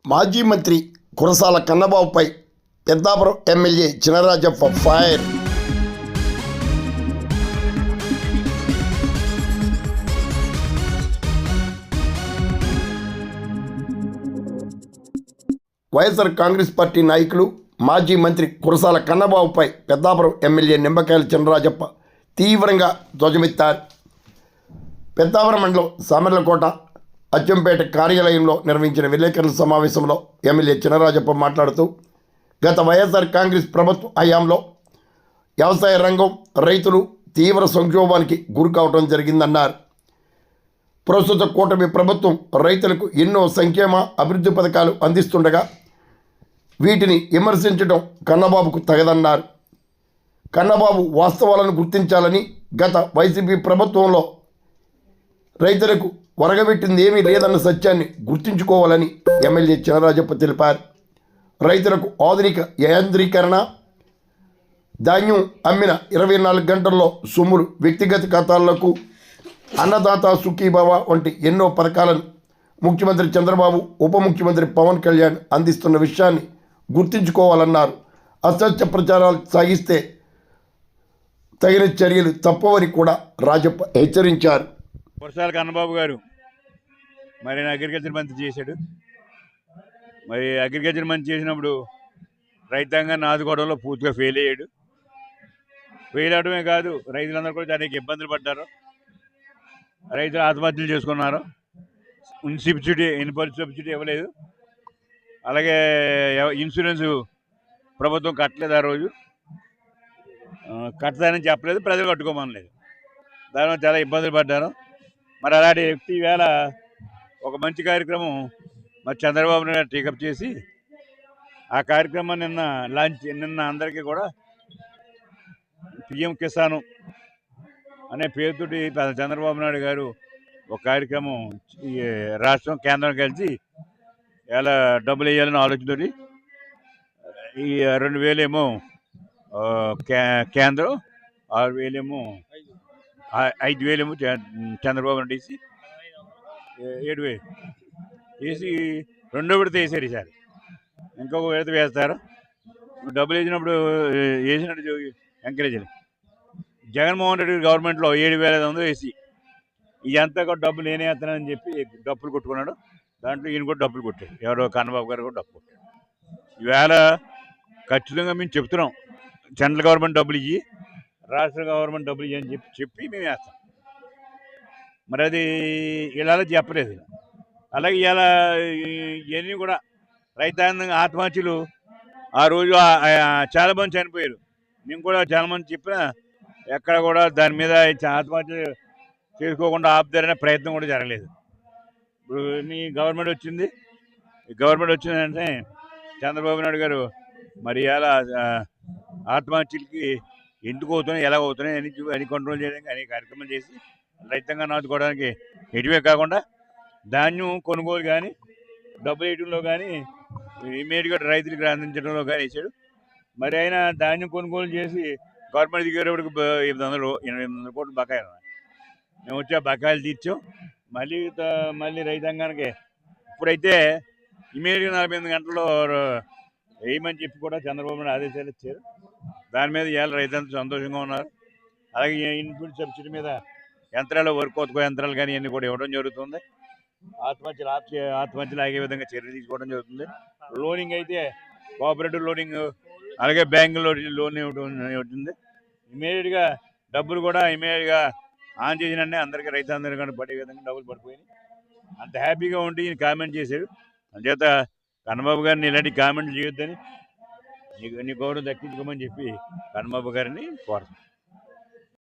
మాజీ మంత్రి కురసాల కన్నబాబుపై Peddapuram MLA Chinarajappa fire. YSR Congress party నాయకులు మాజీ మంత్రి కురసాల కన్నబాబుపై పెద్దాపురం ఎమ్మెల్యే నిమ్మకాయల చినరాజప్ప తీవ్రంగా ధ్వజమెత్తారు. పెద్దాపురం మండలం సామర్లకోట అచ్చంపేట కార్యాలయంలో నిర్వహించిన విలేకరుల సమావేశంలో ఎమ్మెల్యే చినరాజప్ప మాట్లాడుతూ, గత వైఎస్ఆర్ కాంగ్రెస్ ప్రభుత్వ హయాంలో వ్యవసాయ రంగం, రైతులు తీవ్ర సంక్షోభానికి గురి కావడం జరిగిందన్నారు. ప్రస్తుత కూటమి ప్రభుత్వం రైతులకు ఎన్నో సంక్షేమ అభివృద్ధి పథకాలు అందిస్తుండగా వీటిని విమర్శించడం కన్నబాబుకు తగదన్నారు. కన్నబాబు వాస్తవాలను గుర్తించాలని, గత వైసీపీ ప్రభుత్వంలో రైతులకు ఒరగబెట్టింది ఏమీ లేదన్న సత్యాన్ని గుర్తుంచుకోవాలని ఎమ్మెల్యే చినరాజప్ప తెలిపారు. రైతులకు ఆధునిక యాంత్రీకరణ, ధాన్యం అమ్మిన 24 గంటల్లో సొమ్ములు వ్యక్తిగత ఖాతాలకు, అన్నదాత సుఖీభవ వంటి ఎన్నో పథకాలను ముఖ్యమంత్రి చంద్రబాబు, ఉప ముఖ్యమంత్రి పవన్ కళ్యాణ్ అందిస్తున్న విషయాన్ని గుర్తుంచుకోవాలన్నారు. అసత్య ప్రచారాలు సాగిస్తే తగిన చర్యలు తప్పవని కూడా రాజప్ప హెచ్చరించారు. కురసాల కన్నబాబు గారు మరి అగ్రికల్చర్ మంత్రి చేశాడు. మరి అగ్రికల్చర్ మంత్రి చేసినప్పుడు రైతాంగాన్ని ఆదుకోవడంలో పూర్తిగా ఫెయిల్ అయ్యాడు. ఫెయిల్ అవడమే కాదు, రైతులందరూ కూడా అనేక ఇబ్బందులు పడ్డారు. రైతులు ఆత్మహత్యలు చేసుకున్నారు. ఇన్పుట్ సబ్సిడీ ఇవ్వలేదు. అలాగే ఇన్సూరెన్స్ ప్రభుత్వం కట్టలేదు. ఆ రోజు కట్టదానని చెప్పలేదు, ప్రజలు కట్టుకోమనలేదు. దానివల్ల చాలా ఇబ్బందులు పడ్డారు. మరి అలాంటి వ్యక్తి వేళ ఒక మంచి కార్యక్రమం మరి చంద్రబాబు నాయుడు టేకప్ చేసి ఆ కార్యక్రమం నిన్న అందరికీ కూడా పిఎం కిసాను అనే పేరుతోటి చంద్రబాబు నాయుడు గారు ఒక కార్యక్రమం రాష్ట్రం కేంద్రం కలిసి ఇలా డబ్బులు వేయాలని ఆలోచనతోటి ఈ 2,000 ఏమో కేంద్రం, 6,000 ఏమో 5,000 ఏమో చంద్రబాబు నాయుడు వేసి 7,000 వేసి రెండో విడత వేసారు. ఈసారి ఇంకొక విడత వేస్తారు. డబ్బులు వేసినప్పుడు వేసినట్టు ఎంకరేజ్. జగన్మోహన్ రెడ్డి గవర్నమెంట్లో 7,500 వేసి ఇదంతా కూడా డబ్బులు నేనే వేస్తానని చెప్పి డబ్బులు కొట్టుకున్నాడు. దాంట్లో ఈయన కూడా డబ్బులు కొట్టాడు. ఎవరో కన్నబాబు గారు కూడా డబ్బు కొట్టాడు. ఈవేళ ఖచ్చితంగా మేము చెప్తున్నాం, సెంట్రల్ గవర్నమెంట్ డబ్బులు ఇవ్వి, రాష్ట్ర గవర్నమెంట్ డబ్బులు ఇవ్వని చెప్పి మేము వేస్తాం. మరి అది ఇలా చెప్పలేదు. అలాగే ఇలా ఇవన్నీ కూడా రైతాంగ ఆత్మహత్యలు ఆ రోజు చాలామంది చనిపోయారు. మేము కూడా చాలామంది చెప్పినా ఎక్కడ కూడా దాని మీద ఆత్మహత్య చేసుకోకుండా ఆపుతారనే ప్రయత్నం కూడా జరగలేదు. ఇప్పుడు ఈ గవర్నమెంట్ వచ్చింది. ఈ గవర్నమెంట్ వచ్చిందంటే చంద్రబాబు నాయుడు గారు మరి ఇలా ఆత్మహత్యలకి ఎందుకు అవుతున్నాయి, ఎలా అవుతున్నాయి అని కంట్రోల్ చేయడానికి అనేక కార్యక్రమాలు చేసి రైతాంగాన్ని ఆదుకోవడానికి ఎటువే కాకుండా ధాన్యం కొనుగోలు కానీ, డబ్బులు వేయడంలో కానీ, ఇమీడియట్గా రైతులకు అందించడంలో కానీ వేసాడు. మరి ఆయన ధాన్యం కొనుగోలు చేసి గవర్నమెంట్ దిగేటప్పటికి 800 కోట్లు బకాయిలు ఉన్నాయి. మేము వచ్చి ఆ బకాయిలు తీర్చాం. మళ్ళీ రైతాంగానికి ఇప్పుడైతే ఇమీడియట్గా 48 గంటల్లో వేయమని చెప్పి కూడా చంద్రబాబు నాయుడు ఆదేశాలు ఇచ్చారు. దాని మీద ఇవాళ రైతులంతా సంతోషంగా ఉన్నారు. అలాగే ఇన్పుట్ సబ్సిడీ మీద యంత్రాలు, కొత్త యంత్రాలు కానీ ఇవన్నీ కూడా ఇవ్వడం జరుగుతుంది. ఆత్మహత్యలు ఆగే విధంగా చర్యలు తీసుకోవడం జరుగుతుంది. లోనింగ్ అయితే కోఆపరేటివ్ లోనింగ్, అలాగే బ్యాంకు లోన్ ఇవ్వడం. ఇమీడియట్గా డబ్బులు కూడా ఇమీడియట్గా ఆన్ చేసినంటే అందరికీ రైతులందరికీ కానీ పడే విధంగా డబ్బులు పడిపోయినాయి. అంత హ్యాపీగా ఉండి ఈయన కామెంట్ చేశాడు. అందుచేత కన్నబాబు గారిని ఇలాంటి కామెంట్లు చేయొద్దని, నీ గౌరవం దక్కించుకోమని చెప్పి కన్నబాబు గారిని కోరుతాను.